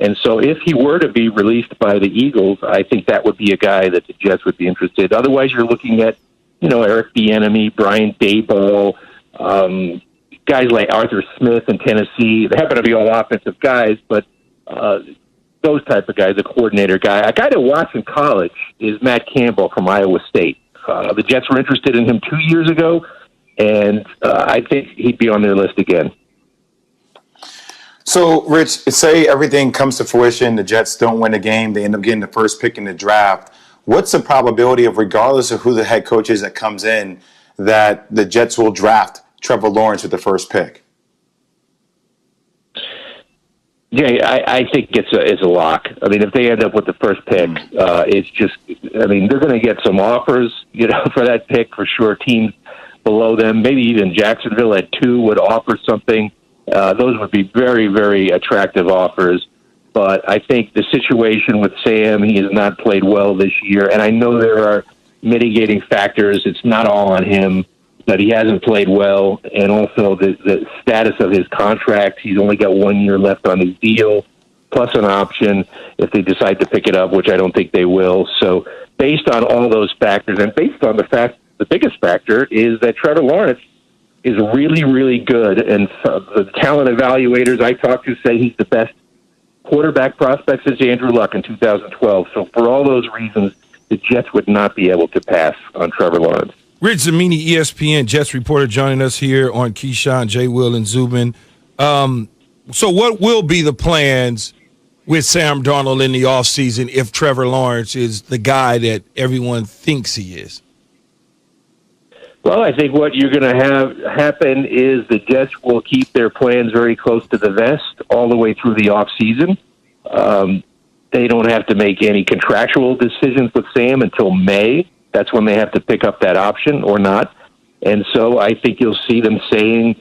And so if he were to be released by the Eagles, I think that would be a guy that the Jets would be interested. Otherwise, you're looking at, Eric Bieniemy, Brian Daboll, guys like Arthur Smith in Tennessee. They happen to be all offensive guys, but those type of guys, a coordinator guy. A guy to watch in college is Matt Campbell from Iowa State. The Jets were interested in him 2 years ago, and I think he'd be on their list again. So, Rich, say everything comes to fruition, the Jets don't win a game, they end up getting the first pick in the draft. What's the probability of, regardless of who the head coach is that comes in, that the Jets will draft Trevor Lawrence with the first pick? Yeah, I think it's a lock. I mean, if they end up with the first pick, it's just, they're going to get some offers, for that pick for sure. Teams below them, maybe even Jacksonville at 2 would offer something. Those would be very, very attractive offers. But I think the situation with Sam, he has not played well this year. And I know there are mitigating factors. It's not all on him, but he hasn't played well. And also the status of his contract, he's only got 1 year left on his deal, plus an option if they decide to pick it up, which I don't think they will. So based on all those factors, and based on the fact, the biggest factor is that Trevor Lawrence is really, really good. And the talent evaluators I talked to say he's the best quarterback prospect since Andrew Luck in 2012. So for all those reasons, the Jets would not be able to pass on Trevor Lawrence. Rich Zamini, ESPN Jets reporter, joining us here on Keyshawn, J. Will, and Zubin. So what will be the plans with Sam Darnold in the offseason if Trevor Lawrence is the guy that everyone thinks he is? Well, I think what you're going to have happen is the Jets will keep their plans very close to the vest all the way through the offseason. They don't have to make any contractual decisions with Sam until May. That's when they have to pick up that option or not. And so I think you'll see them saying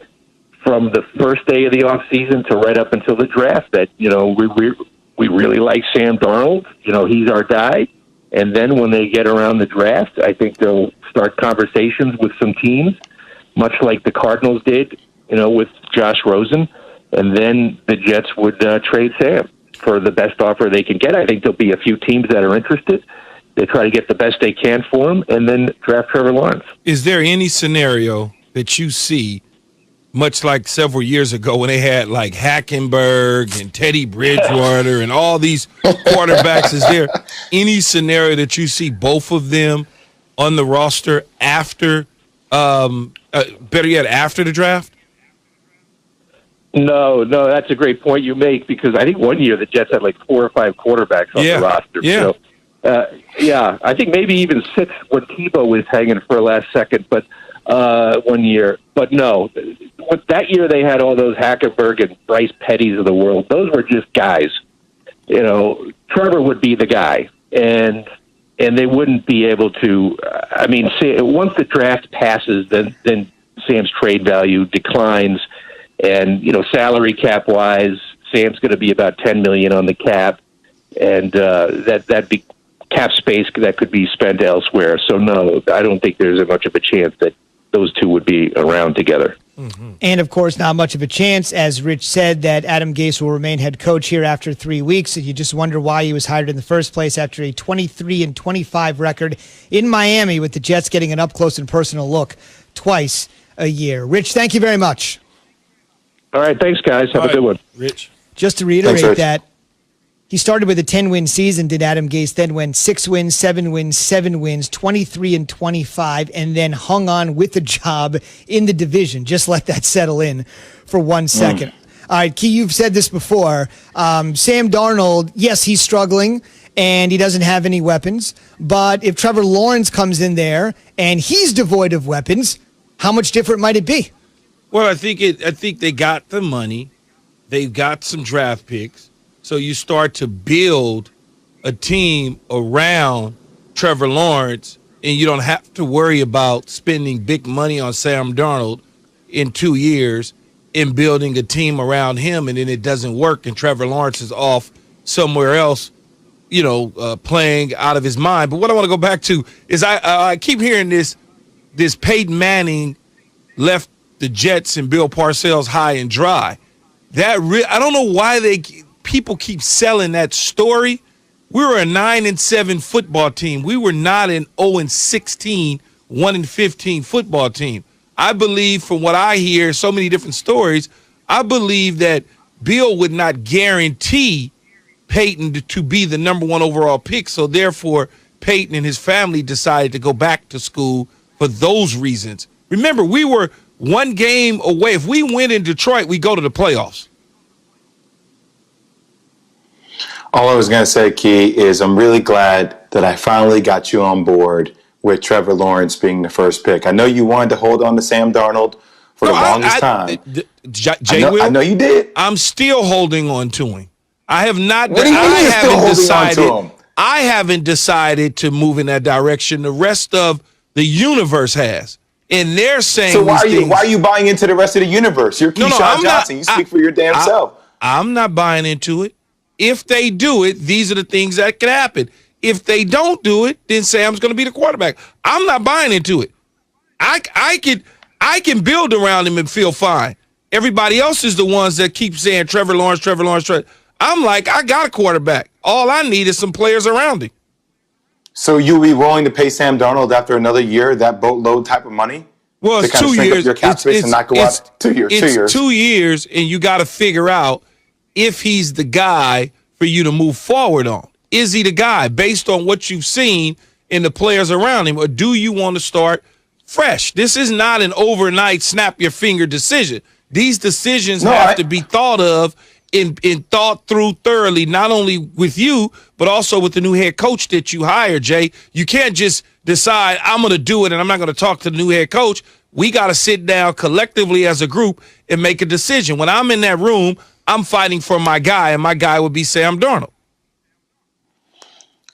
from the first day of the offseason to right up until the draft that, we really like Sam Darnold. He's our guy. And then when they get around the draft, I think they'll start conversations with some teams, much like the Cardinals did, with Josh Rosen. And then the Jets would trade Sam for the best offer they can get. I think there'll be a few teams that are interested. They try to get the best they can for him and then draft Trevor Lawrence. Is there any scenario that you see, much like several years ago when they had like Hackenberg and Teddy Bridgewater and all these quarterbacks, is there any scenario that you see both of them on the roster after, better yet, after the draft? No, that's a great point you make, because I think 1 year the Jets had like 4 or 5 quarterbacks on the roster. Yeah. So, I think maybe even 6 when Tebow was hanging for a last second, but 1 year. But no, that year they had all those Hackenberg and Bryce Petties of the world. Those were just guys. Trevor would be the guy, and they wouldn't be able to. Once the draft passes, then Sam's trade value declines, and salary cap wise, Sam's going to be about $10 million on the cap, and that'd be cap space that could be spent elsewhere. So no, I don't think there's much of a chance that those two would be around together. Mm-hmm. And, of course, not much of a chance, as Rich said, that Adam Gase will remain head coach here after 3 weeks. And you just wonder why he was hired in the first place after a 23-25 record in Miami, with the Jets getting an up-close and personal look twice a year. Rich, thank you very much. All right, thanks, guys. Have a good one. Rich. Just to reiterate that, he started with a 10-win season, did Adam Gase, then went 6 wins, 7 wins, 7 wins, 23-25, and then hung on with the job in the division. Just let that settle in for 1 second. All right, Key, you've said this before. Sam Darnold, yes, he's struggling, and he doesn't have any weapons. But if Trevor Lawrence comes in there and he's devoid of weapons, how much different might it be? Well, I think they got the money. They've got some draft picks. So you start to build a team around Trevor Lawrence, and you don't have to worry about spending big money on Sam Darnold in 2 years and building a team around him, and then it doesn't work, and Trevor Lawrence is off somewhere else, playing out of his mind. But what I want to go back to is I keep hearing this Peyton Manning left the Jets and Bill Parcells high and dry. I don't know why people keep selling that story. We were a 9-7 football team. We were not an 0-16, 1-15 football team. I believe, from what I hear, so many different stories, I believe that Bill would not guarantee Peyton to be the number 1 overall pick. So therefore, Peyton and his family decided to go back to school for those reasons. Remember, we were 1 game away. If we win in Detroit, we go to the playoffs. All I was going to say, Key, is I'm really glad that I finally got you on board with Trevor Lawrence being the first pick. I know you wanted to hold on to Sam Darnold for the longest time. I know you did. I'm still holding on to him. I have not. What do you mean you're still holding on to him? I haven't decided to move in that direction. The rest of the universe has. And they're saying, so why are you buying into the rest of the universe? You're Keyshawn Johnson. You speak for your damn self. I'm not buying into it. If they do it, these are the things that can happen. If they don't do it, then Sam's going to be the quarterback. I'm not buying into it. I can build around him and feel fine. Everybody else is the ones that keep saying Trevor Lawrence. I'm like, I got a quarterback. All I need is some players around him. So you'll be willing to pay Sam Darnold after another year that boatload type of money? Well, it's 2 years. Your cap space and not go out 2 years. It's 2 years, and you got to figure out if he's the guy for you to move forward on. Is he the guy based on what you've seen in the players around him, or do you want to start fresh? This is not an overnight snap your finger decision. These decisions have to be thought of and thought through thoroughly, not only with you, but also with the new head coach that you hired, Jay. You can't just decide, I'm going to do it and I'm not going to talk to the new head coach. We got to sit down collectively as a group and make a decision. When I'm in that room, I'm fighting for my guy, and my guy would be Sam Darnold.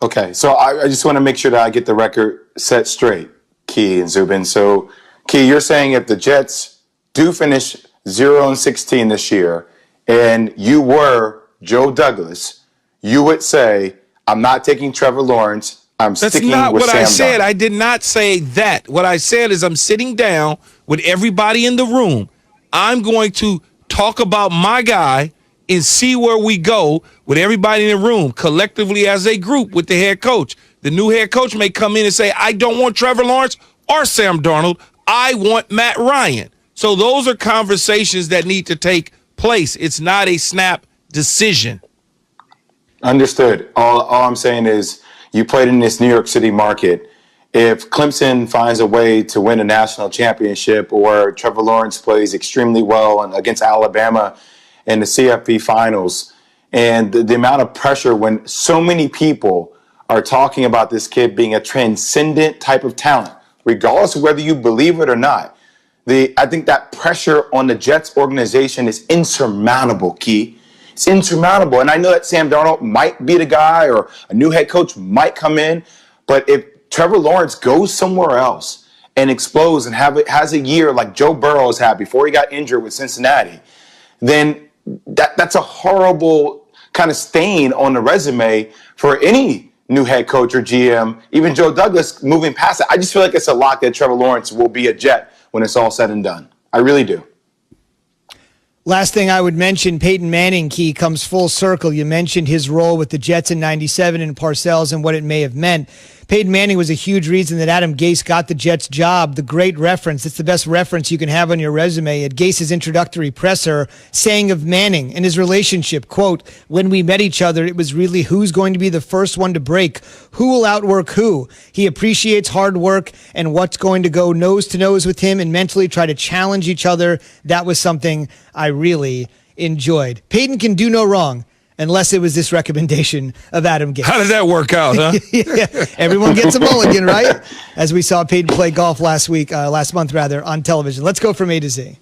Okay, so I just want to make sure that I get the record set straight, Key and Zubin. So, Key, you're saying if the Jets do finish 0-16 this year, and you were Joe Douglas, you would say, I'm not taking Trevor Lawrence. I'm sticking with Sam Darnold. That's not what I said. I did not say that. What I said is I'm sitting down with everybody in the room. I'm going to talk about my guy and see where we go with everybody in the room, collectively as a group with the head coach. The new head coach may come in and say, I don't want Trevor Lawrence or Sam Darnold. I want Matt Ryan. So those are conversations that need to take place. It's not a snap decision. Understood. All I'm saying is you played in this New York City market. If Clemson finds a way to win a national championship, or Trevor Lawrence plays extremely well against Alabama in the CFP finals, and the amount of pressure when so many people are talking about this kid being a transcendent type of talent, regardless of whether you believe it or not, I think that pressure on the Jets organization is insurmountable, Key. It's insurmountable. And I know that Sam Darnold might be the guy, or a new head coach might come in, but if Trevor Lawrence goes somewhere else and explodes and has a year like Joe Burrow has had before he got injured with Cincinnati, then that's a horrible kind of stain on the resume for any new head coach or GM, even Joe Douglas moving past it. I just feel like it's a lock that Trevor Lawrence will be a Jet when it's all said and done. I really do. Last thing I would mention, Peyton Manning, Key, comes full circle. You mentioned his role with the Jets in '97 and Parcells and what it may have meant. Peyton Manning was a huge reason that Adam Gase got the Jets job. The great reference, it's the best reference you can have on your resume at Gase's introductory presser, saying of Manning and his relationship, quote, when we met each other, it was really who's going to be the first one to break, who will outwork who. He appreciates hard work and what's going to go nose to nose with him and mentally try to challenge each other. That was something I really enjoyed. Peyton can do no wrong, unless it was this recommendation of Adam Gase. How did that work out, huh? Yeah, everyone gets a mulligan, right? As we saw Peyton play golf last month, on television. Let's go from A to Z.